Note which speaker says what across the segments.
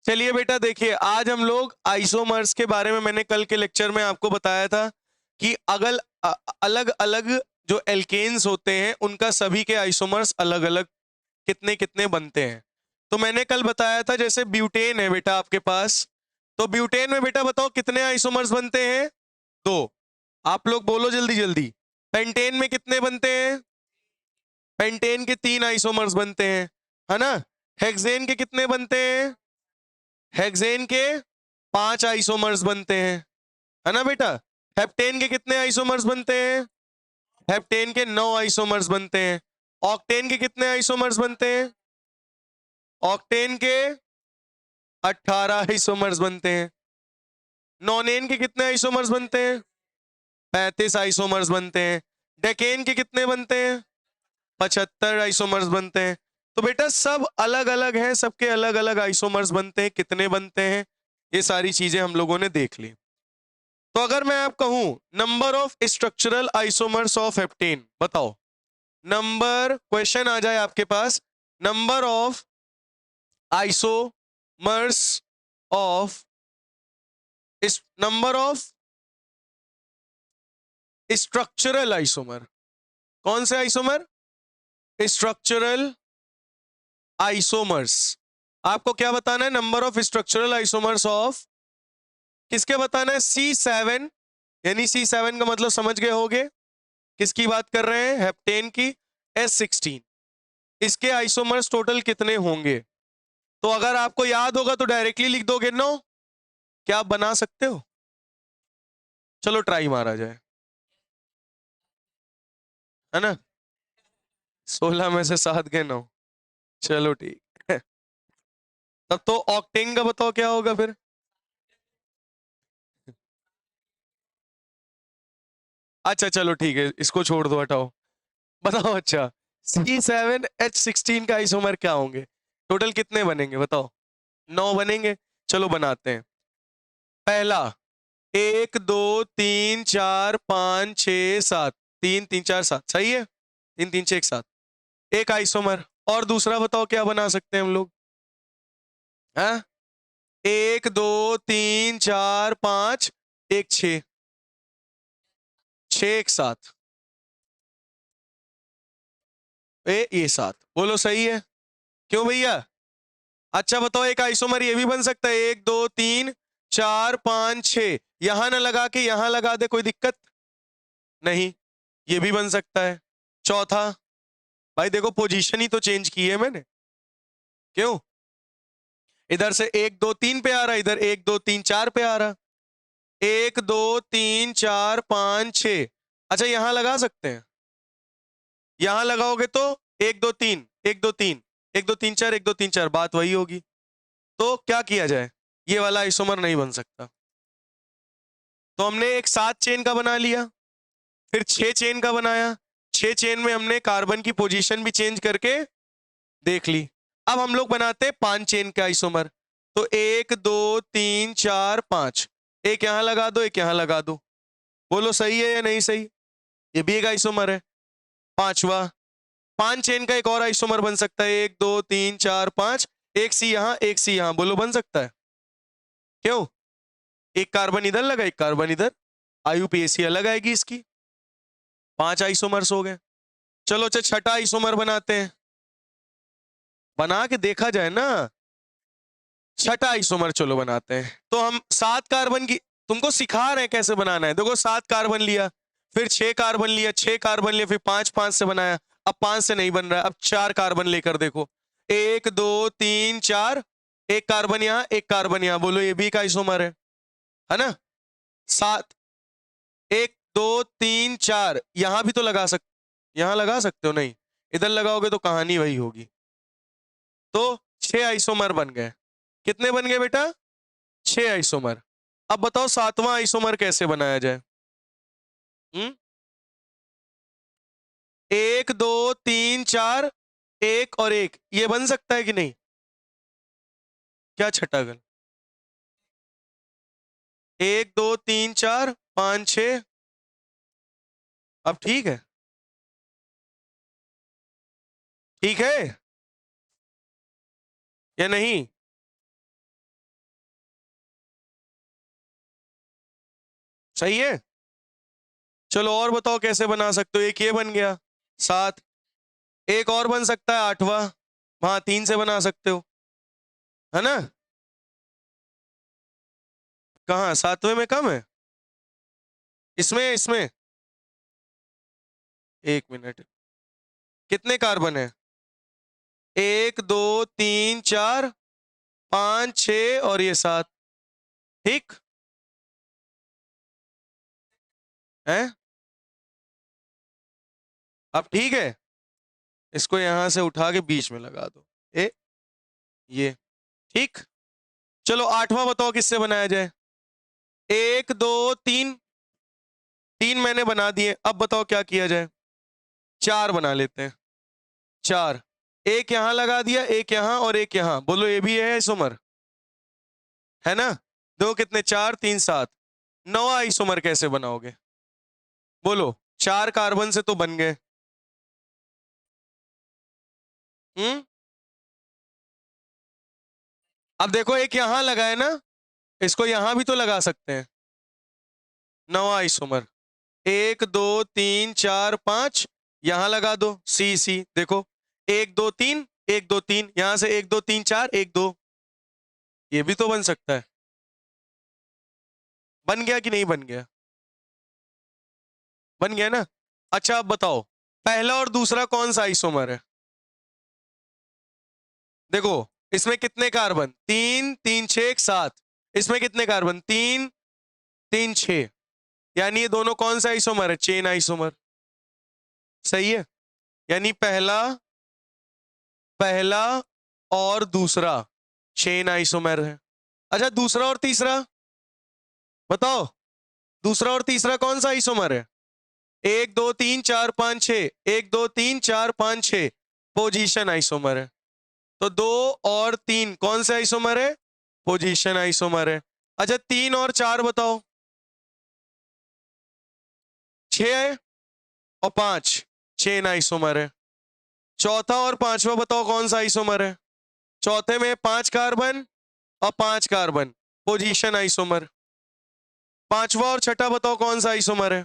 Speaker 1: चलिए बेटा देखिए, आज हम लोग आइसोमर्स के बारे में, मैंने कल के लेक्चर में आपको बताया था कि अलग अलग जो एल्केन्स होते हैं उनका सभी के आइसोमर्स अलग अलग कितने कितने बनते हैं। तो मैंने कल बताया था जैसे ब्यूटेन है बेटा आपके पास, तो ब्यूटेन में बेटा बताओ कितने आइसोमर्स बनते हैं? दो। आप लोग बोलो जल्दी जल्दी। पेंटेन में कितने बनते हैं? पेंटेन के तीन आइसोमर्स बनते हैं, है ना। हेक्सेन के कितने बनते हैं? हेक्सेन के पांच आइसोमर्स बनते हैं, है ना बेटा। हेप्टेन के कितने आइसोमर्स बनते हैं? हेप्टेन के 9 आइसोमर्स बनते हैं। ऑक्टेन के कितने आइसोमर्स बनते हैं? ऑक्टेन के 18 आइसोमर्स बनते हैं। नॉनेन के कितने आइसोमर्स बनते हैं? 35 आइसोमर्स बनते हैं। डेकेन के कितने बनते हैं? 75 आइसोमर्स बनते हैं। तो बेटा सब अलग अलग हैं, सबके अलग अलग आइसोमर्स बनते हैं, कितने बनते हैं ये सारी चीजें हम लोगों ने देख ली। तो अगर मैं आप कहूं number of structural isomers of heptane, बताओ। नंबर, क्वेश्चन आ जाए आपके पास, number of isomers of number of structural isomer. कौन से आइसोमर? Structural isomers. आपको क्या बताना है? Number of structural isomers of किसके बताना है? C7, यानी C7 का मतलब समझ गए होगे किसकी बात कर रहे हैं? हेप्टेन की। S16, इसके आइसोमर्स टोटल कितने होंगे? तो अगर आपको याद होगा तो डायरेक्टली लिख दोगे 9। क्या आप बना सकते हो? चलो ट्राई मारा जाए, है ना। 16 में से 7 गए 9। चलो ठीक है। तब तो ऑक्टेन का बताओ क्या होगा फिर? अच्छा चलो ठीक है, इसको छोड़ दो, हटाओ। बताओ। अच्छा, C7H16 का आइसोमर क्या होंगे? टोटल कितने बनेंगे बताओ? 9 बनेंगे। चलो बनाते हैं। पहला, 1 2 3 4 5 6 7, 3 3 4 7, सही है। 3 3 6 7, एक आइसोमर। और दूसरा बताओ क्या बना सकते हैं हम लोग? हाँ, 1 2 3 4 5, एक 6, 6 एक 7, ये 7, बोलो सही है। क्यों भैया? अच्छा बताओ, एक आइसोमर ये भी बन सकता है, 1 2 3 4 5 6, यहां ना लगा के यहां लगा दे, कोई दिक्कत नहीं, ये भी बन सकता है। चौथा, भाई देखो पोजीशन ही तो चेंज की है मैंने। क्यों? इधर से 1 2 3 पे आ रहा, इधर 1 2 3 4 पे आ रहा। 1 2 3 4 5 6, अच्छा यहां लगा सकते हैं। यहां लगाओगे तो 1 2 3 1 2 3 1 2 3 4 1 2 3 4, बात वही होगी। तो क्या किया जाए? ये वाला आइसोमर नहीं बन सकता। तो हमने एक 7 चेन का बना लिया, फिर 6 चेन का बनाया। 6 चेन में हमने कार्बन की पोजीशन भी चेंज करके देख ली। अब हम लोग बनाते हैं 5 चेन का आइसोमर। तो 1 2 3 4 5, एक यहां लगा दो, एक यहां लगा दो, बोलो सही है या नहीं सही? ये भी एक आइसोमर है। पांचवा, 5 चेन का एक और आइसोमर बन सकता है, 1 2 3 4 5, एक सी यहां एक सी यहां, बोलो बन सकता है? क्यों? एक कार्बन इधर लगा, एक कार्बन इधर, आईयूपीएसी अलग आएगी इसकी। 5 आइसोमर्स हो गए। चलो अच्छा, छठा आइसोमर बनाते हैं, बना के देखा जाए ना। छठा आइसोमर चलो बनाते हैं। तो हम 7 कार्बन की, तुमको सिखा रहे हैं कैसे बनाना है। देखो 7 कार्बन लिया, फिर 6 कार्बन लिया, 6 कार्बन लिया, फिर 5 5 से बनाया। अब 5 से नहीं बन रहा है, अब 4 कार्बन लेकर देखो। 1 2 3 4, एक कार्बन यहाँ एक कार्बन यहाँ, बोलो ये भी एक आइसोमर है ना। 7, 1 2 3 4, यहां भी तो लगा सकते, यहां लगा सकते हो, नहीं इधर लगाओगे तो कहानी वही होगी। तो 6 आइसोमर बन गए। कितने बन गए बेटा? 6 आइसोमर। अब बताओ 7वां आइसोमर कैसे बनाया जाए? हम्म, 1 2 3 4, एक और एक, ये बन सकता है कि नहीं? क्या छटागल? 1 2 3 4 5 6, अब ठीक है? ठीक है या नहीं? सही है। चलो और बताओ कैसे बना सकते हो। एक ये बन गया 7, एक और बन सकता है 8वां, वहां 3 से बना सकते हो, है ना। कहाँ 7वें में कम है, इसमें इसमें 1 मिनट, कितने कार्बन है? 1 2 3 4 5 6 और ये 7, ठीक है। अब ठीक है, इसको यहां से उठा के बीच में लगा दो, ए ये, ठीक। चलो 8वां बताओ किससे बनाया जाए। 1 2 3, 3 मैंने बना दिए, अब बताओ क्या किया जाए। 4 बना लेते हैं, 4, एक यहां लगा दिया, एक यहां और एक यहां, बोलो ये भी है आइसोमर, है ना। दो कितने, 4 3 7, 9वां आइसोमर कैसे बनाओगे बोलो। 4 कार्बन से तो बन गए। अब देखो एक यहां लगा है ना, इसको यहां भी तो लगा सकते हैं। 9वां आइसोमर, 1 2 3 4 5, यहां लगा दो, सी सी देखो, 1 2 3 1 2 3, यहां से 1 2 3 4 1 2, ये भी तो बन सकता है। बन गया कि नहीं बन गया? बन गया ना। अच्छा अब बताओ पहला और दूसरा कौन सा आइसोमर है। देखो इसमें कितने कार्बन, 3 3 6 7, इसमें कितने कार्बन, 3 3 6, यानी ये दोनों कौन सा आइसोमर है, चेन आइसोमर, सही है। यानी पहला पहला और दूसरा चेन आइसोमर है। अच्छा दूसरा और तीसरा बताओ, दूसरा और तीसरा कौन सा आइसोमर है। 1 2 3 4 5 6, 1 2 3 4 5 6 पोजीशन आइसोमर है। तो 2 और 3 कौन से आइसोमर है, पोजीशन आइसोमर है। अच्छा 3 और 4 बताओ, 6 और 5 चेन आइसोमर है। चौथा और पांचवा बताओ कौन सा आइसोमर है। चौथे में 5 कार्बन और 5 कार्बन, पोजीशन आइसोमर। पांचवा और छठा बताओ कौन सा आइसोमर है।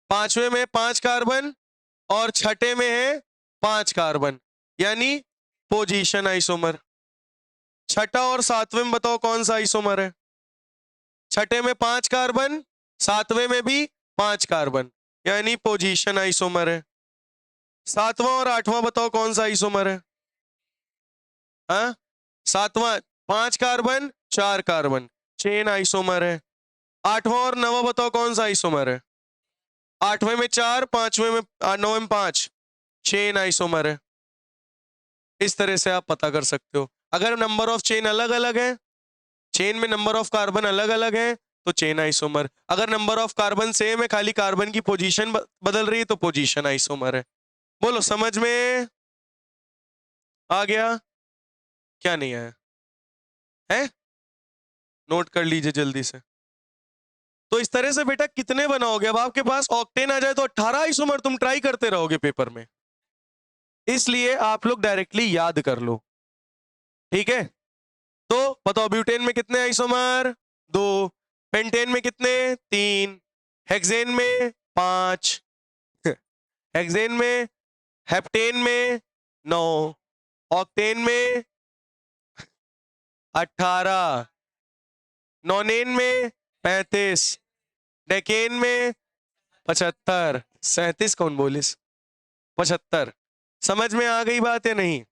Speaker 1: पांचवे में 5 कार्बन और छठे में है 5 कार्बन, यानी पोजीशन आइसोमर। छठा और सातवें में बताओ कौन सा आइसोमर है। छठे में 5 कार्बन, सातवें में भी 5 कार्बन, यानी पोजीशन आइसोमर है। सातवां और आठवां बताओ कौन सा आइसोमर है। हाँ सातवां 5 कार्बन 4 कार्बन, चेन आइसोमर है। आठवां और नवा बताओ कौन सा आइसोमर है। आठवें में 4, पांचवें में 9वें में 5, चेन आइसोमर है। इस तरह से आप पता कर सकते हो। अगर नंबर ऑफ चेन अलग अलग है, चेन में नंबर ऑफ कार्बन अलग अलग है तो चेन आइसोमर। अगर नंबर ऑफ कार्बन सेम है, खाली कार्बन की पोजीशन बदल रही है तो पोजीशन आइसोमर है। बोलो समझ में आ गया, क्या नहीं आया है, नोट कर लीजिए जल्दी से। तो इस तरह से बेटा कितने बनाओगे, अब आपके पास ऑक्टेन आ जाए तो 18 आइसोमर तुम ट्राई करते रहोगे पेपर में, इसलिए आप लोग डायरेक्टली याद कर लो, ठीक है। तो बताओ ब्यूटेन में कितने आइसोमर, 2, पेंटेन में कितने, 3, हेक्सेन में 5, हेक्सेन में, हेप्टेन में 9, ऑक्टेन में 18, नोनेन में 35, डेकेन में 75, 37 कौन बोलिस, 75। समझ में आ गई बात या नहीं,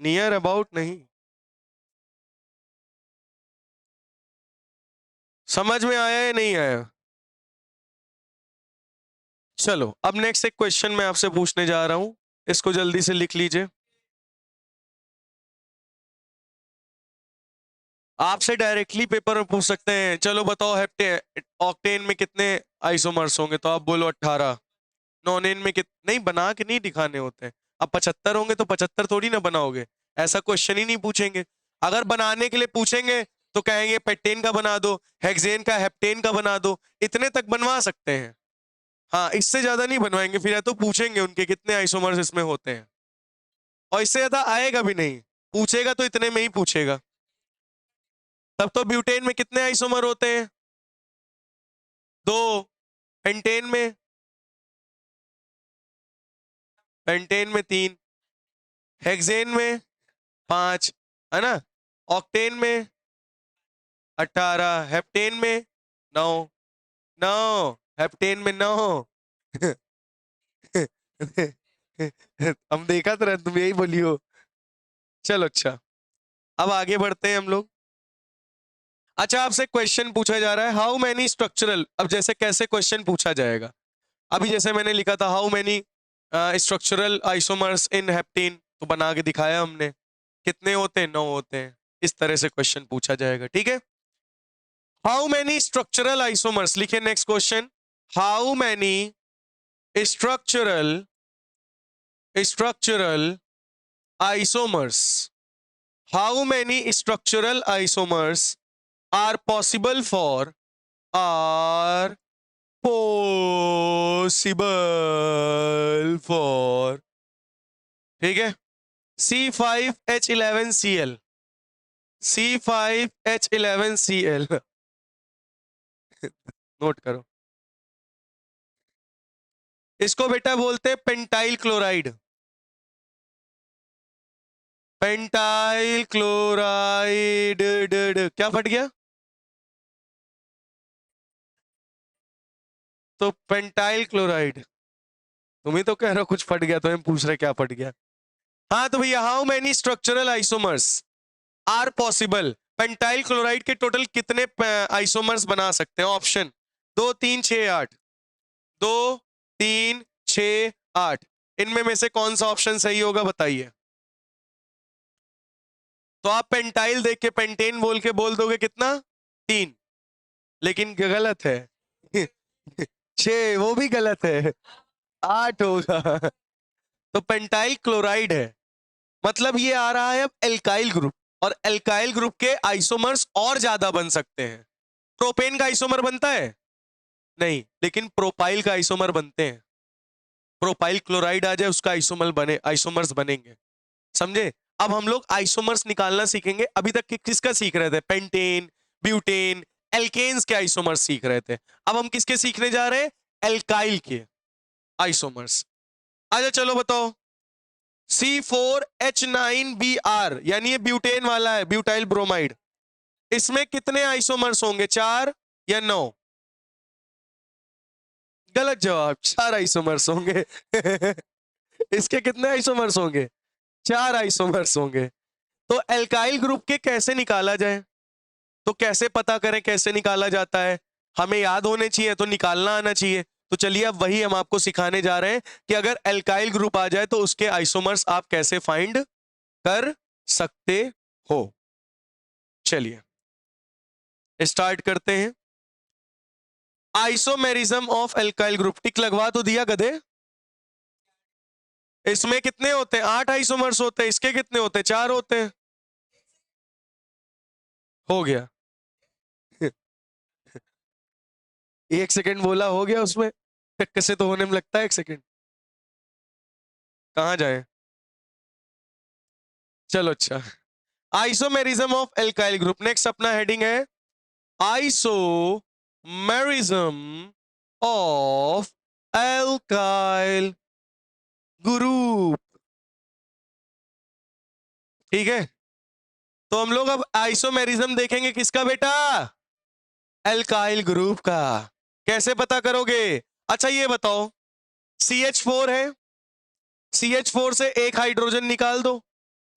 Speaker 1: नियर अबाउट नहीं, समझ में आया या नहीं आया। चलो अब नेक्स्ट एक क्वेश्चन मैं आपसे पूछने जा रहा हूं, इसको जल्दी से लिख लीजिए। आपसे डायरेक्टली पेपर में पूछ सकते हैं, चलो बताओ हेप्टेन ऑक्टेन में कितने आइसोमर्स होंगे, तो आप बोलो 18। नॉनेन में नहीं, बना के नहीं दिखाने होते हैं। अब 75 होंगे तो 75 थोड़ी ना बनाओगे, ऐसा क्वेश्चन ही नहीं पूछेंगे। अगर बनाने के लिए पूछेंगे तो कहेंगे पेटेन का बना दो, हेक्सेन का, हेप्टेन का बना दो, इतने तक बनवा सकते हैं। हाँ इससे ज्यादा नहीं बनवाएंगे, फिर या तो पूछेंगे उनके कितने आइसोमर्स इसमें होते हैं, और इससे ज्यादा आएगा भी नहीं, पूछेगा तो इतने में ही पूछेगा। तब तो ब्यूटेन में कितने आइसोमर होते हैं? 2। पेंटेन में 3, हेक्सेन में 5, है ना? ऑक्टेन में 18, हेप्टेन में 9, 9 हेप्टेन में 9। हम देखा था, तुम यही बोली हो। चलो अच्छा, अब आगे बढ़ते हैं हम लोग। अच्छा, आपसे क्वेश्चन पूछा जा रहा है हाउ मैनी स्ट्रक्चरल। अब जैसे कैसे क्वेश्चन पूछा जाएगा, अभी जैसे मैंने लिखा था how many structural isomers in heptane, तो बना के दिखाया हमने। कितने होते हैं? 9 होते हैं। इस तरह से क्वेश्चन पूछा जाएगा, ठीक है। हाउ मैनी स्ट्रक्चरल आइसोमर्स, लिखिए next question. How many structural isomers, how many structural isomers are possible for ठीक है, C5H11Cl, C5H11Cl नोट करो। इसको बेटा बोलते हैं पेंटाइल क्लोराइड। Pentyl chloride. क्या फट गया? तो पेंटाइल क्लोराइड। तुम ही तो कह रहे हो कुछ फट गया, तो हम पूछ रहे क्या फट गया। हाँ तो भैया, how many structural isomers are possible, pentyl chloride के टोटल कितने आइसोमर्स बना सकते हैं? ऑप्शन 2, 3, 6, 8। 2, 3, 6, 8। इनमें में से कौन सा ऑप्शन सही होगा बताइए। तो आप पेंटाइल देख के पेंटेन बोल के बोल दोगे कितना? 3, लेकिन गलत है। 6, वो भी गलत है। 8 होगा। तो पेंटाइल क्लोराइड है, मतलब ये आ रहा है अब एल्काइल ग्रुप, और एल्काइल ग्रुप के आइसोमर्स और ज्यादा बन सकते हैं। प्रोपेन का आइसोमर बनता है? नहीं, लेकिन प्रोपाइल का आइसोमर बनते हैं। प्रोपाइल क्लोराइड आ जाए, उसका आइसोमर्स बनेंगे। समझे? अब हम लोग आइसोमर्स निकालना सीखेंगे। अभी तक किसका सीख रहे थे? पेंटेन, ब्यूटेन, एल्केन्स के आइसोमर्स सीख रहे थे। अब हम किसके सीखने जा रहे हैं? एल्काइल के आइसोमर्स। अच्छा चलो बताओ, C4H9Br, यानी ये ब्यूटेन वाला है, ब्यूटाइल ब्रोमाइड। इसमें कितने आइसोमर्स होंगे? 4 या 9? गलत जवाब, 4 आइसोमर्स होंगे। इसके कितने आइसोमर्स होंगे? 4 आइसोमर्स होंगे। तो एल्काइल ग्रुप के कैसे निकाला जाए? तो कैसे पता करें कैसे निकाला जाता है? हमें याद होने चाहिए, तो निकालना आना चाहिए। तो चलिए अब वही हम आपको सिखाने जा रहे हैं कि अगर एल्काइल ग्रुप आ जाए तो उसके आइसोमर्स आप कैसे फाइंड कर सकते हो। चलिए स्टार्ट करते हैं। आइसोमेरिज्म ऑफ एल्काइल ग्रुप, टिक लगवा तो दिया गधे। इसमें कितने होते हैं? 8 आइसोमर्स होते हैं। इसके कितने होते हैं? 4 होते हैं। हो गया। 1 सेकंड बोला, हो गया उसमें। टक्कर से तो होने में लगता है 1 सेकंड। कहां जाए? चलो अच्छा, isomerism of alkyl group. Next अपना हेडिंग है आइसोमेरिज्म ऑफ एल्काइल ग्रुप। ठीक है, तो हम लोग अब आइसोमेरिज्म देखेंगे किसका बेटा? एल्काइल ग्रुप का। कैसे पता करोगे? अच्छा ये बताओ, CH4 है, CH4 से एक हाइड्रोजन निकाल दो,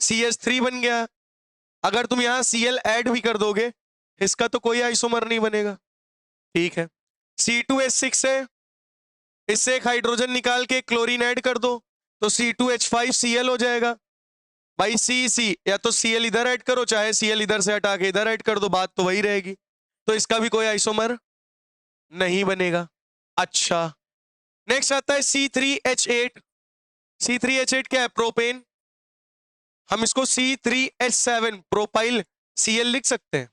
Speaker 1: CH3 बन गया। अगर तुम यहां Cl ऐड भी कर दोगे, इसका तो कोई आइसोमर नहीं बनेगा। ठीक है, C2H6 है, इससे एक हाइड्रोजन निकाल के क्लोरीन ऐड कर दो, तो C2H5Cl हो जाएगा। भाई C या तो Cl इधर ऐड करो, चाहे Cl इधर से हटा के इधर ऐड कर दो, बात तो वही रहेगी। तो इसका भी कोई आइसोमर नहीं बनेगा। अच्छा, नेक्स्ट आता है C3H8। C3H8 क्या है? प्रोपेन। हम इसको C3H7 प्रोपाइल Cl लिख सकते हैं।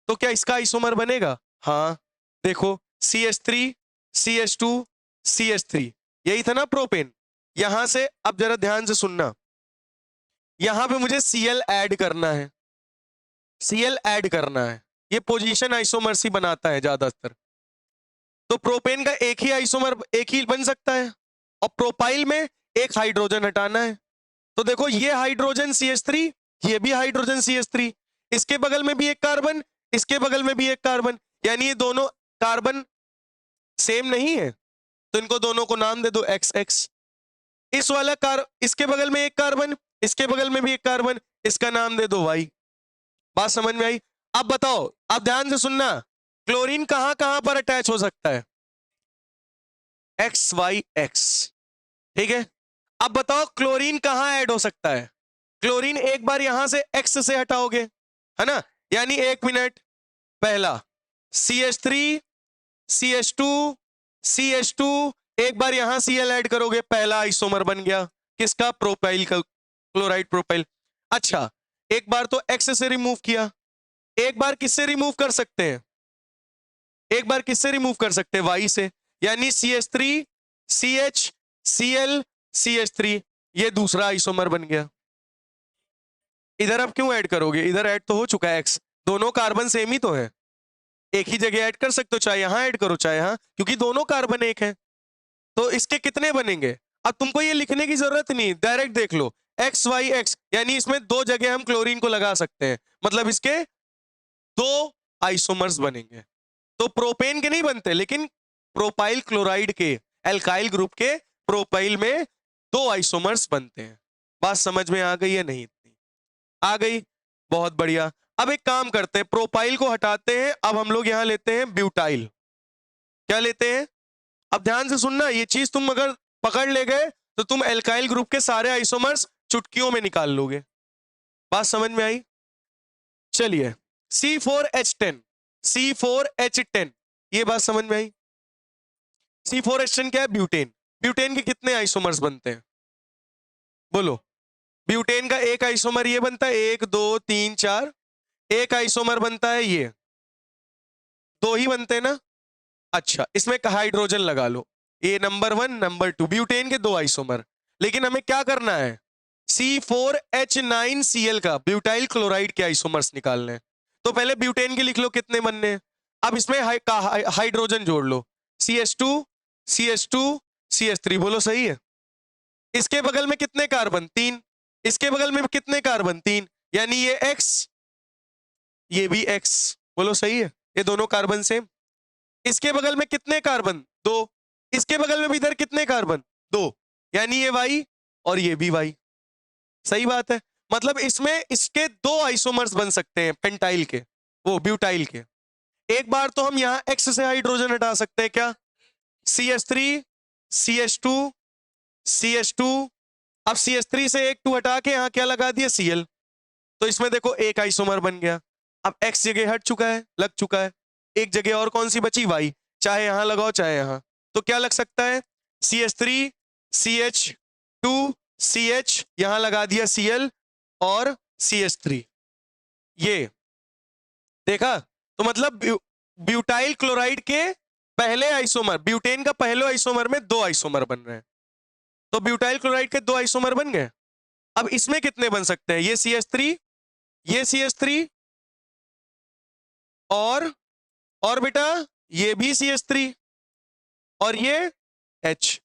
Speaker 1: तो क्या इसका आइसोमर बनेगा? हाँ, देखो CH3, CH2, CH3, यही था ना प्रोपेन। यहां से अब जरा ध्यान से सुनना, यहां पे मुझे Cl ऐड करना है, Cl ऐड करना है, ये पोजीशन आइसोमर्स ही बनाता है ज्यादातर। तो प्रोपेन का एक ही आइसोमर एक ही बन सकता है, और प्रोपाइल में एक हाइड्रोजन हटाना है। तो देखो ये हाइड्रोजन CH3, ये भी हाइड्रोजन CH3, इसके बगल में भी एक कार्बन, इसके बगल में भी एक कार्बन, यानी ये दोनों कार्बन सेम नहीं है, तो इनको दोनों को नाम दे दो XX। इस वाला इसके बगल में एक कार्बन, इसके बगल में भी एक कार्बन, इसका नाम दे दो Y। बात समझ में आई? अब बताओ, अब ध्यान से सुनना, क्लोरीन कहां कहां पर अटैच हो सकता है? XYX, ठीक है। अब बताओ क्लोरीन कहां ऐड हो सकता है? क्लोरीन एक बार यहां से X से हटाओगे, है ना, यानी 1 मिनट, पहला CH3 CH2 CH2, एक बार यहां Cl ऐड करोगे, पहला आइसोमर बन गया, किसका? प्रोपाइल का, क्लोराइड प्रोपाइल। अच्छा, एक बार तो X से रिमूव किया, एक बार किससे रिमूव कर सकते हैं? एक बार किससे रिमूव कर सकते हैं? Y से, यानी CH3 CH Cl CH3, ये दूसरा आइसोमर बन गया। इधर अब क्यों ऐड करोगे? इधर ऐड तो हो चुका है X, दोनों कार्बन सेम ही तो है, एक ही जगह ऐड कर सकते हो, चाहे यहां ऐड करो चाहे यहां, क्योंकि दोनों कार्बन एक है। तो इसके कितने बनेंगे? अब तुमको ये लिखने की जरूरत नहीं, डायरेक्ट देख लो, XYX, यानी इसमें दो जगह हम क्लोरीन को लगा सकते हैं, मतलब इसके दो आइसोमर्स बनेंगे। तो प्रोपेन के नहीं बनते, लेकिन प्रोपाइल क्लोराइड के एल्काइल ग्रुप के प्रोपाइल में दो आइसोमर्स बनते हैं। बात समझ में आ गई है? नहीं इतनी आ गई? बहुत बढ़िया। अब एक काम करते हैं, प्रोपाइल को हटाते हैं, अब हम लोग यहां लेते हैं ब्यूटाइल। क्या लेते हैं? अब ध्यान से सुनना, ये चीज तुम अगर पकड़ ले गए तो तुम एल्काइल ग्रुप के सारे आइसोमर्स चुटकियों में निकाल लोगे। बात समझ में आई? चलिए, C4H10, C4H10, ये बात समझ में आई? C4H10 क्या है? ब्यूटेन। ब्यूटेन के कितने आइसोमर्स बनते हैं? बोलो। ब्यूटेन का एक आइसोमर ये बनता है, 1 2 3 4, एक आइसोमर बनता है ये, दो ही बनते हैं ना। अच्छा, इसमें का हाइड्रोजन लगा लो, ये नंबर 1 नंबर 2, ब्यूटेन के दो आइसोमर। लेकिन हमें क्या करना है? C4H9Cl का, ब्यूटाइल क्लोराइड के आइसोमर्स निकालने हैं। तो पहले ब्यूटेन के लिख लो कितने बनने हैं, अब इसमें हाइड्रोजन जोड़ लो, CH2 CH2 CH3, बोलो सही है। इसके बगल में कितने कार्बन? 3, इसके बगल में कितने कार्बन? 3, यानी ये X, ये भी X, बोलो सही है, ये दोनों कार्बन सेम। इसके बगल में कितने कार्बन? 2, इसके बगल में भी इधर कितने कार्बन? 2, यानी ये Y और ये भी Y। सही बात है, मतलब इसमें इसके दो आइसोमर्स बन सकते हैं पेंटाइल के, वो ब्यूटाइल के। एक बार तो हम यहां X से हाइड्रोजन हटा सकते हैं, क्या? CH3 CH2 CH2, अब CH3 से एक 2 हटा के यहां क्या लगा दिया? Cl, तो इसमें देखो एक आइसोमर बन गया। अब X जगह हट चुका है, लग चुका है, एक जगह और कौन सी बची? Y, चाहे यहां लगाओ चाहे यहां, तो क्या लग सकता है? CH3 CH2 CH, यहां लगा दिया Cl और CH3, ये देखा? तो मतलब ब्यूटाइल क्लोराइड के पहले आइसोमर, ब्यूटेन का पहले आइसोमर में दो आइसोमर बन रहे हैं, तो ब्यूटाइल क्लोराइड के दो आइसोमर बन गए। अब इसमें कितने बन सकते हैं? ये CH3, ये CH3, और बेटा ये भी CH3, और ये H।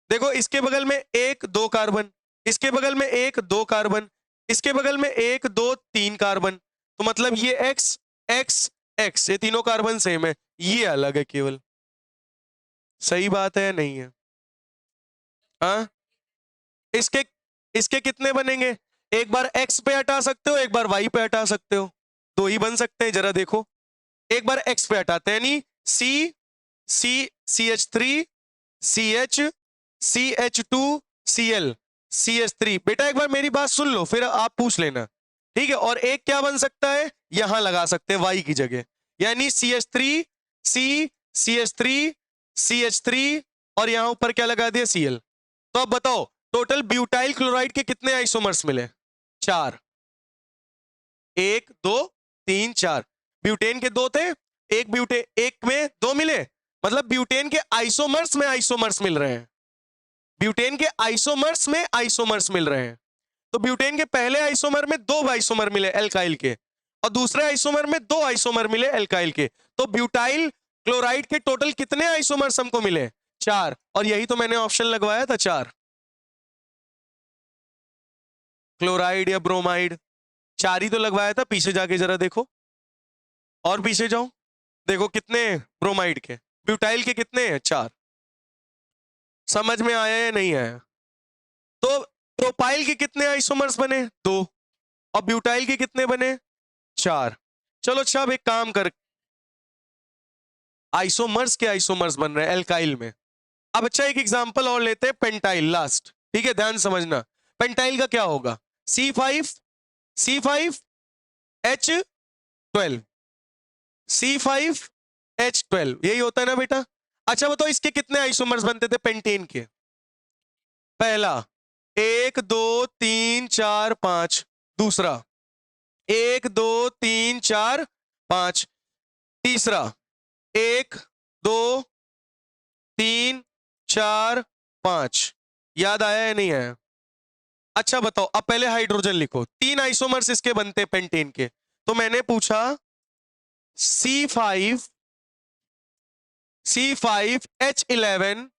Speaker 1: देखो इसके बगल में 1 2 कार्बन, इसके बगल में 1 2 कार्बन, इसके बगल में 1 2 3 कार्बन, तो मतलब ये X X X, ये तीनों कार्बन सेम है, ये अलग है केवल। सही बात है या नहीं है? हाँ, इसके इसके कितने बनेंगे? एक बार X पे हटा सकते हो, एक बार Y पे हटा सकते हो, दो ही बन सकते हैं। जरा देखो, एक बार X पे हटाते हैं, यानी CH3 CH CH2 Cl CH3। बेटा एक बार मेरी बात सुन लो, फिर आप पूछ लेना, ठीक है? और एक क्या बन सकता है? यहां लगा सकते हैं Y की जगह, यानी CH3 CH3 CH3, और यहां ऊपर क्या लगा दिया? Cl। तो अब बताओ टोटल ब्यूटाइल क्लोराइड के कितने आइसोमर्स मिले? 4, 1 2 3 4। ब्यूटेन के 2 थे, एक में 2 मिले, मतलब ब्यूटेन के आइसोमर्स में आइसोमर्स मिल रहे हैं, ब्यूटेन के आइसोमर्स में आइसोमर्स मिल रहे हैं। तो ब्यूटेन के पहले आइसोमर में 2 आइसोमर मिले एल्काइल के, और दूसरे आइसोमर में 2 आइसोमर मिले एल्काइल के, तो ब्यूटाइल क्लोराइड के टोटल कितने आइसोमर्स हमको मिले? 4। और यही तो मैंने ऑप्शन लगवाया था 4, क्लोराइड या ब्रोमाइड, 4 ही तो लगवाया था। पीछे जाके जरा देखो, और पीछे जाओ, देखो कितने ब्रोमाइड के, ब्यूटाइल के कितने हैं? 4। समझ में आया या नहीं आया? तो प्रोपाइल के कितने आइसोमर्स बने? 2। और ब्यूटाइल के कितने बने? 4। चलो अच्छा, अब एक काम कर, आइसोमर्स के आइसोमर्स बन रहे हैं एल्काइल में। अब अच्छा एक एग्जांपल और लेते हैं, पेंटाइल लास्ट, ठीक है, ध्यान समझना। पेंटाइल का क्या होगा? C5H12, C5H12, यही होता है ना बेटा? अच्छा बताओ इसके कितने आइसोमर्स बनते थे पेंटेन के? पहला 1 2 3 4 5, दूसरा 1 2 3 4 5, तीसरा 1 2 3 4 5। याद आया या नहीं आया? अच्छा बताओ, अब पहले हाइड्रोजन लिखो। 3 आइसोमर्स इसके बनते पेंटेन के, तो मैंने पूछा C5 C5H11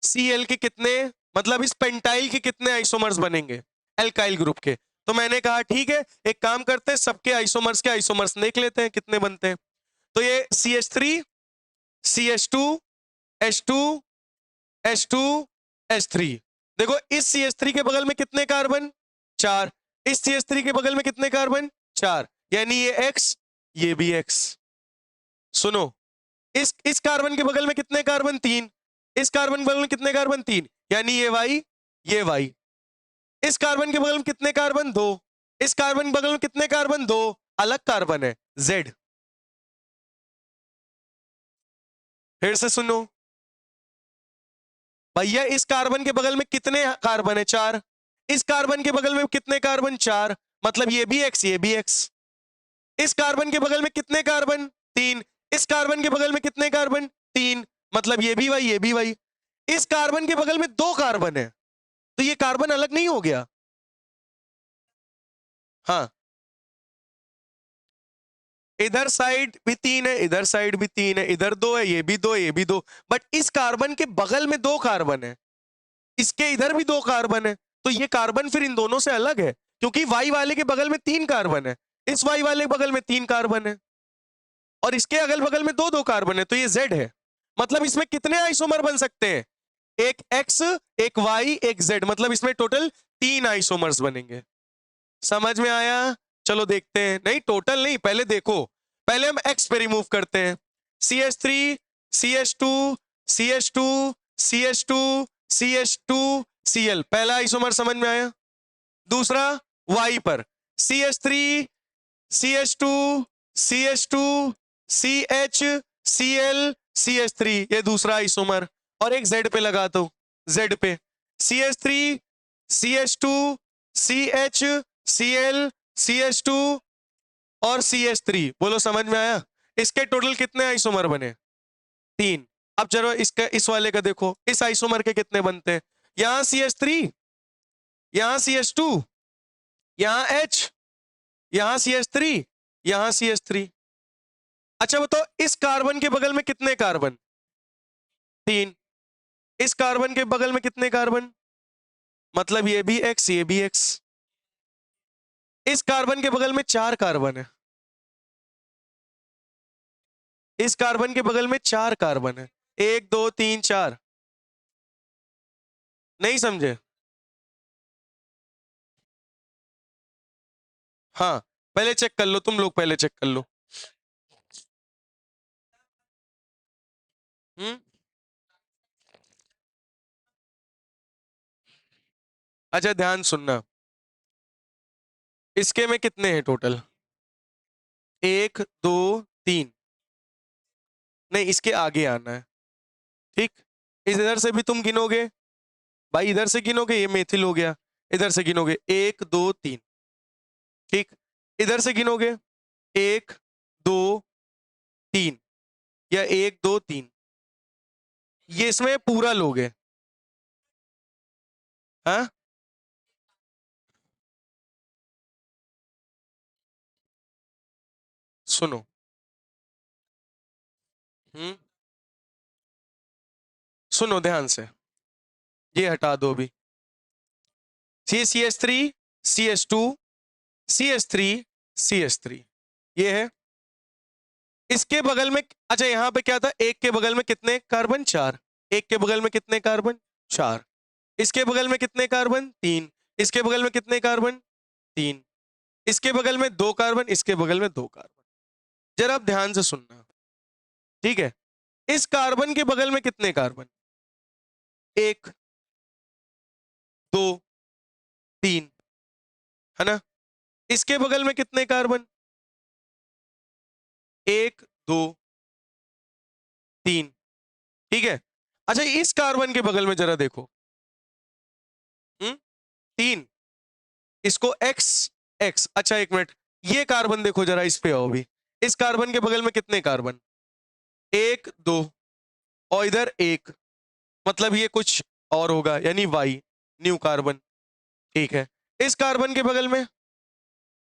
Speaker 1: Cl के कितने, मतलब इस पेंटाइल के कितने आइसोमर्स बनेंगे एल्काइल ग्रुप के? तो मैंने कहा ठीक है, एक काम करते हैं, सबके आइसोमर्स के आइसोमर्स देख लेते हैं कितने बनते हैं। तो ये CH3 CH2 H2 H2 H3, देखो इस CH3 के बगल में कितने कार्बन? 4। इस CH3 के बगल में कितने कार्बन? 4, यानी ये X, ये भी X। सुनो, इस कार्बन के बगल में कितने कार्बन? 3। इस कार्बन के बगल में कितने कार्बन? 3, यानी ये Y, ये Y। इस कार्बन के बगल में कितने कार्बन? 2। इस कार्बन के बगल में कितने कार्बन? 2, अलग कार्बन है, Z। फिर से सुनो भैया, इस कार्बन के बगल में कितने कार्बन है? 4। इस कार्बन के बगल में कितने कार्बन? 4, मतलब ये भी X, ये भी X। इस कार्बन के बगल में कितने कार्बन? 3। इस कार्बन के बगल में कितने कार्बन? 3, मतलब ये भी Y, ये भी Y। इस कार्बन के बगल में 2 कार्बन है, तो ये कार्बन अलग नहीं हो गया? हाँ, इधर साइड भी 3 है, इधर साइड भी 3 है, इधर 2 है, ये भी 2 है, ये भी 2। बट इस कार्बन के बगल में 2 कार्बन है, इसके इधर भी 2 कार्बन है, तो ये कार्बन फिर इन दोनों से अलग है, क्योंकि वाई वाले के बगल में 3 कार्बन है, इस वाई वाले के बगल में 3 कार्बन है, और इसके अगल बगल में 2 कार्बन है, तो ये Z है। मतलब इसमें कितने आइसोमर बन सकते हैं? एक X, एक Y, एक Z, मतलब इसमें टोटल 3 आइसोमर्स बनेंगे। समझ में आया? चलो देखते हैं, नहीं टोटल नहीं, पहले देखो, पहले हम X पे रिमूव करते हैं। CH3 CH2 CH2 CH2 CH2 Cl, पहला आइसोमर समझ में आया? दूसरा Y पर CH3 CH2 CH2 CH Cl CH3, ये दूसरा आइसोमर, और एक Z पे लगा दो, Z पे CH3 CH2 CH Cl CH2 और CH3, बोलो समझ में आया? इसके टोटल कितने आइसोमर बने? 3। अब चलो इसका, इस वाले का देखो, इस आइसोमर के कितने बनते हैं? यहां CH3, यहां CH2, यहां H, यहां CH3, यहां CH3। अच्छा बताओ इस कार्बन के बगल में कितने कार्बन? 3। इस कार्बन के बगल में कितने कार्बन? मतलब ये भी X, ये भी X। इस कार्बन के बगल में 4 कार्बन है, इस कार्बन के बगल में 4 कार्बन है, 1 2 3 4। नहीं समझे? हाँ, पहले चेक कर लो, तुम लोग पहले चेक कर लो। हम्म, अच्छा ध्यान सुनना, इसके में कितने हैं टोटल? 1 2 3, नहीं इसके आगे आना है, ठीक। इधर से भी तुम गिनोगे भाई, इधर से गिनोगे, ये मेथिल हो गया, इधर से गिनोगे 1 2 3, ठीक। इधर से गिनोगे 1 2 3, या 1 2 3, ये इसमें पूरा लोगे, हाँ। सुनो, सुनो ध्यान से, ये हटा दो अभी। CH3 CH2 CH3 CH3 ये है। इसके बगल में, अच्छा यहां पे क्या था, एक के बगल में कितने कार्बन, 4। एक के बगल में कितने कार्बन, 4। इसके बगल में कितने कार्बन, 3। इसके बगल में कितने कार्बन, 3। इसके बगल में 2 कार्बन, इसके बगल में 2 कार्बन। जरा आप ध्यान से सुनना, ठीक है। इस कार्बन के बगल में कितने कार्बन, 1 2 3, है ना। इसके बगल में कितने कार्बन, 1 2 3, ठीक है। अच्छा इस कार्बन के बगल में जरा देखो, 3, इसको X X। अच्छा एक मिनट, ये कार्बन देखो जरा, इस पे आओ अभी। इस कार्बन के बगल में कितने कार्बन, 1 2, और इधर 1, मतलब ये कुछ और होगा, यानी Y, न्यू कार्बन, ठीक है। इस कार्बन के बगल में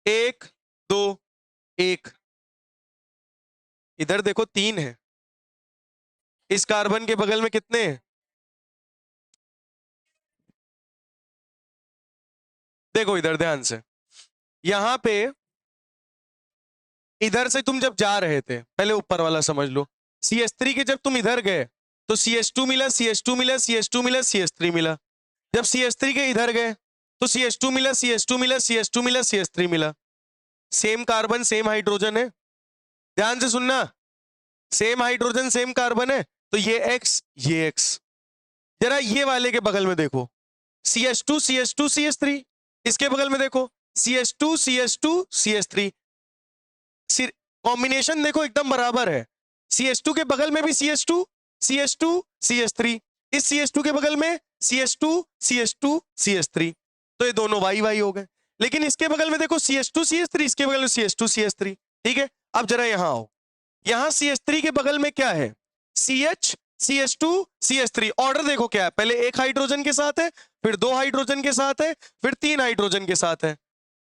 Speaker 1: 1 2 1, इधर देखो 3 है। इस कार्बन के बगल में कितने हैं, देखो इधर ध्यान से, यहां पे इधर से तुम जब जा रहे थे, पहले ऊपर वाला समझ लो, CH3 के जब तुम इधर गए तो CH2 मिला, CH2 मिला, CH2 मिला, CH3 मिला। जब CH3 के इधर गए तो CH2 मिला, CH2 मिला, CH2 मिला, CH3 मिला। सेम कार्बन सेम हाइड्रोजन है, ध्यान से सुनना, सेम हाइड्रोजन सेम कार्बन है, तो ये X ये X। जरा ये वाले के बगल में देखो, CH2 CH2 CH3, इसके बगल में देखो CH2 CH2 CH3, कॉम्बिनेशन देखो एकदम बराबर है। CH2 के बगल में भी CH2 CH2 CH3, इस CH2 के बगल में CH2 CH2 CH3, तो ये दोनों Y Y हो गए। लेकिन इसके बगल में देखो CH2 CH3, इसके बगल में CH2 CH3, ठीक है। अब जरा यहां आओ, यहां CH3 के बगल में क्या है, CH CH2 CH3। ऑर्डर देखो क्या है, पहले 1 हाइड्रोजन के साथ है, फिर 2 हाइड्रोजन के साथ है, फिर 3 हाइड्रोजन के साथ है,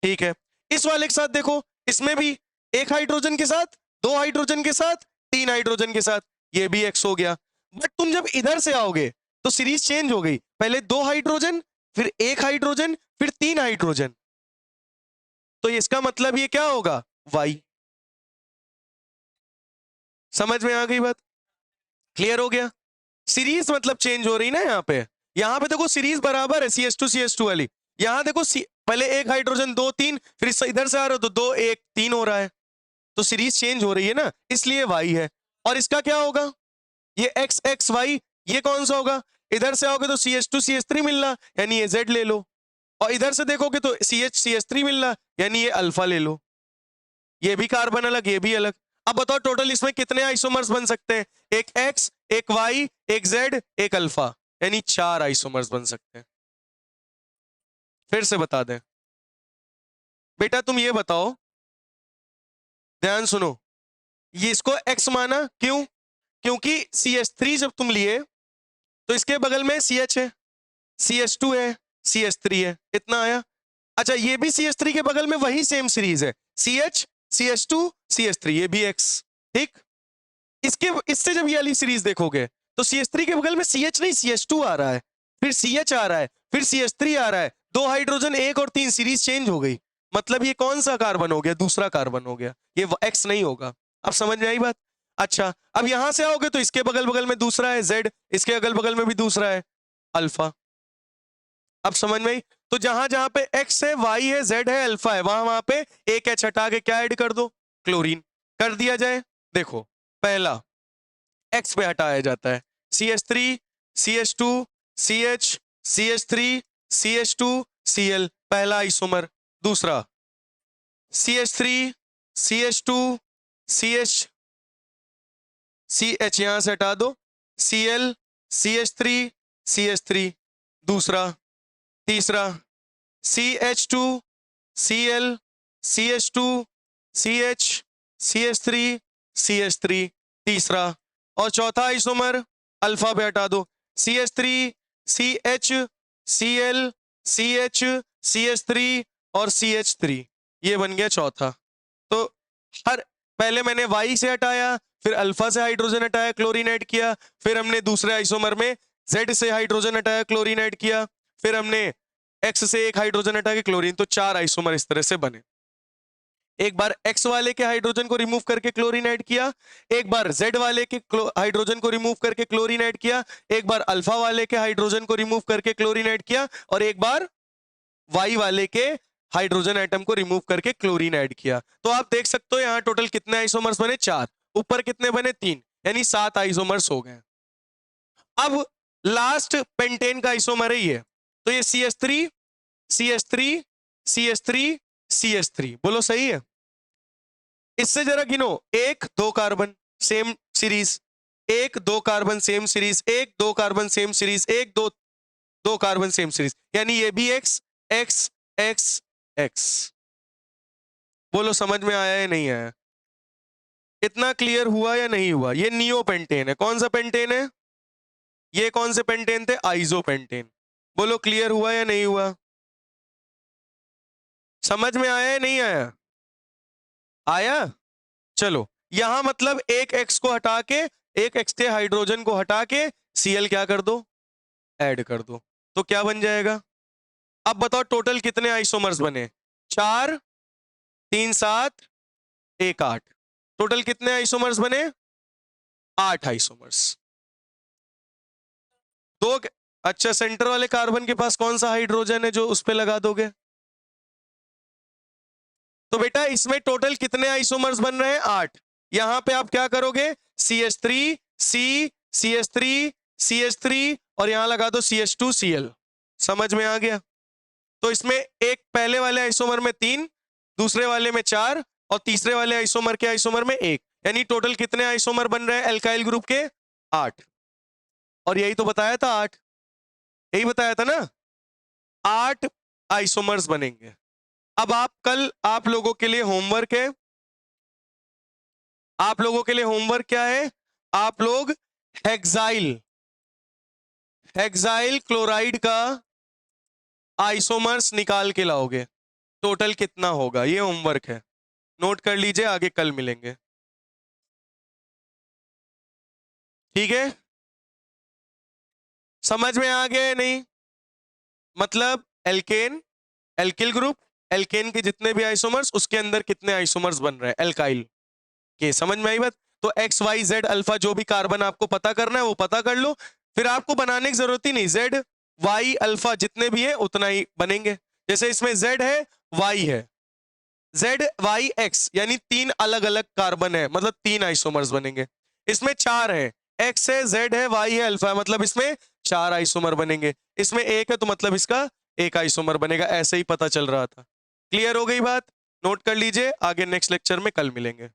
Speaker 1: ठीक है। इस वाले के साथ देखो, इसमें भी 1 हाइड्रोजन के साथ, 2 हाइड्रोजन के साथ, 3 हाइड्रोजन के साथ, ये भी X हो गया। बट तुम जब इधर से आओगे तो सीरीज चेंज हो गई, पहले 2 हाइड्रोजन, फिर 1 हाइड्रोजन, फिर 3 हाइड्रोजन, तो इसका मतलब ये क्या होगा, Y। समझ में आ गई बात, क्लियर हो गया। सीरीज मतलब चेंज हो रही ना, यहां पे देखो सीरीज बराबर है, CH2 CH2 वाली। यहां देखो पहले 1 हाइड्रोजन 2 3, फिर इधर से आ रहे हो तो 2 1 3 हो रहा है, तो सीरीज चेंज हो रही है ना, इसलिए Y है। और इसका क्या होगा, ये X X Y, ये कौन सा होगा, इधर से आओगे तो CH2 CH3 मिलना, यानी ये Z ले लो, और इधर से देखोगे तो CH CH3 मिलना, यानी ये अल्फा ले लो। ये भी कार्बन अलग, ये भी अलग। अब बताओ टोटल इसमें कितने आइसोमर्स बन सकते हैं, एक X, एक Y, एक Z, एक अल्फा, यानी 4 आइसोमर्स बन सकते हैं। फिर से बता दें बेटा, तुम ये बताओ, ध्यान सुनो, ये इसको X माना क्यों, क्योंकि CH3 जब तुम लिए तो इसके बगल में CH है, CH2 है, CH3 है, इतना आया। अच्छा ये भी CH3 के बगल में वही सेम सीरीज है, CH CH2 CH3, ये भी X, ठीक। इसके इससे जब ये वाली सीरीज देखोगे तो CH3 के बगल में CH नहीं CH2 आ रहा है, फिर CH आ रहा है, फिर CH3 आ रहा है, 2 हाइड्रोजन 1 और 3, सीरीज चेंज हो गई। मतलब ये कौन सा कार्बन हो गया, दूसरा कार्बन हो गया, ये X नहीं होगा। अब समझ में आई बात। अच्छा अब यहां से आओगे तो इसके बगल बगल में दूसरा है Z, इसके अगल बगल में भी दूसरा है अल्फा। अब समझ में आई। तो जहां जहां पे X है, Y है, Z है, अल्फा है, वहां वहां पे एक H हटा के क्या ऐड कर दो, क्लोरीन कर दिया जाए। देखो पहला X पे हटाया जाता है, CH3 CH2 CH CH3 CH2 Cl, पहला आइसोमर। दूसरा CH3 CH2 CH CH यहां से हटा दो, Cl CH3 CH3, दूसरा। तीसरा CH2 Cl CH2 CH CH3 CH3, तीसरा। और चौथा आइसोमर अल्फा पे हटा दो, CH3 CH Cl CH CH3 और CH3, ये बन गया चौथा। तो हर पहले मैंने Y से हटाया, फिर अल्फा से हाइड्रोजन हटाया, क्लोरीन ऐड किया, फिर हमने दूसरे आइसोमर में Z से हाइड्रोजन हटाया, क्लोरीन ऐड किया, फिर हमने X से एक हाइड्रोजन हटा के क्लोरीन, तो 4 आइसोमर इस तरह से बने। एक बार X वाले के हाइड्रोजन को रिमूव करके क्लोरीन ऐड किया, एक बार Z वाले के हाइड्रोजन को रिमूव करके क्लोरीन ऐड किया, एक बार अल्फा वाले के हाइड्रोजन को रिमूव करके क्लोरीन ऐड किया, और एक बार Y वाले के हाइड्रोजन एटम को रिमूव करके क्लोरीन ऐड किया। तो आप देख सकते हो यहाँ टोटल कितने आइसोमर्स बने, 4, ऊपर कितने बने, 3, यानी 7 आइसोमर्स हो गए। अब लास्ट पेंटेन का आइसोमर है ये, तो ये CH3 CH3 CH3 CH3, बोलो सही है। इससे जरा गिनो, 1 2 carbon same series, 1 2 carbon same series, 1 2 carbon same series, 1 2 2 carbon same series, यानी ये भी X X X X। बोलो समझ में आया या नहीं आया? इतना क्लियर हुआ या नहीं हुआ? ये नियोपेंटेन है। कौन सा पेंटेन है? ये कौन से पेंटेन थे? आइसोपेंटेन। बोलो क्लियर हुआ या नहीं हुआ? समझ में आया या नहीं आया? आया? चलो, यहां मतलब एक X को हटा के, एक एक्स्ट्रा हाइड्रोजन को हटा के Cl क्या कर दो, ऐड कर दो, तो क्या बन जाएगा? अब बताओ टोटल कितने आइसोमर्स बने? 4 3 7 1 8। टोटल कितने आइसोमर्स बने? 8 आइसोमर्स। दो, अच्छा सेंटर वाले कार्बन के पास कौन सा हाइड्रोजन है जो उस पे लगा दोगे? तो बेटा इसमें टोटल कितने आइसोमर्स बन रहे हैं? 8। यहां पे आप क्या करोगे? CH3 C CH3 CH3 और यहां लगा दो CH2 Cl। समझ में आ गया? तो इसमें एक पहले वाले आइसोमर में 3, दूसरे वाले में 4 और तीसरे वाले आइसोमर के आइसोमर में 1, यानी टोटल कितने आइसोमर बन रहे हैं एल्काइल ग्रुप के? 8। और यही तो बताया था 8, यही बताया था ना, 8 आइसोमर्स बनेंगे। अब आप लोगों के लिए होमवर्क है, आप लोगों के लिए होमवर्क क्या है? आप लोग हेक्साइल क्लोराइड का आइसोमर्स निकाल के लाओगे, टोटल कितना होगा, ये होमवर्क है। नोट कर लीजिए, आगे कल मिलेंगे, ठीक है? समझ में आ गया नहीं? मतलब एल्केन, एल्किल ग्रुप, एल्केन के जितने भी आइसोमर्स, उसके अंदर कितने आइसोमर्स बन रहे हैं एल्काइल के। समझ में आई बात? तो एक्स वाई जेड अल्फा जो भी कार्बन आपको पता करना है वो पता कर लो, फिर आपको बनाने की जरूरत ही नहीं, जेड वाई अल्फा जितने भी है उतना ही बनेंगे। जैसे इसमें जेड है, वाई है, जेड वाई एक्स, यानी 3 अलग अलग कार्बन है, मतलब 3 आइसोमर्स बनेंगे। इसमें 4 है, एक्स है, जेड है, वाई है, अल्फा है, मतलब इसमें 4 आइसोमर बनेंगे। इसमें 1 है तो मतलब इसका 1 आइसोमर बनेगा। ऐसे ही पता चल रहा था। क्लियर हो गई बात? नोट कर लीजिए, आगे नेक्स्ट लेक्चर में कल मिलेंगे।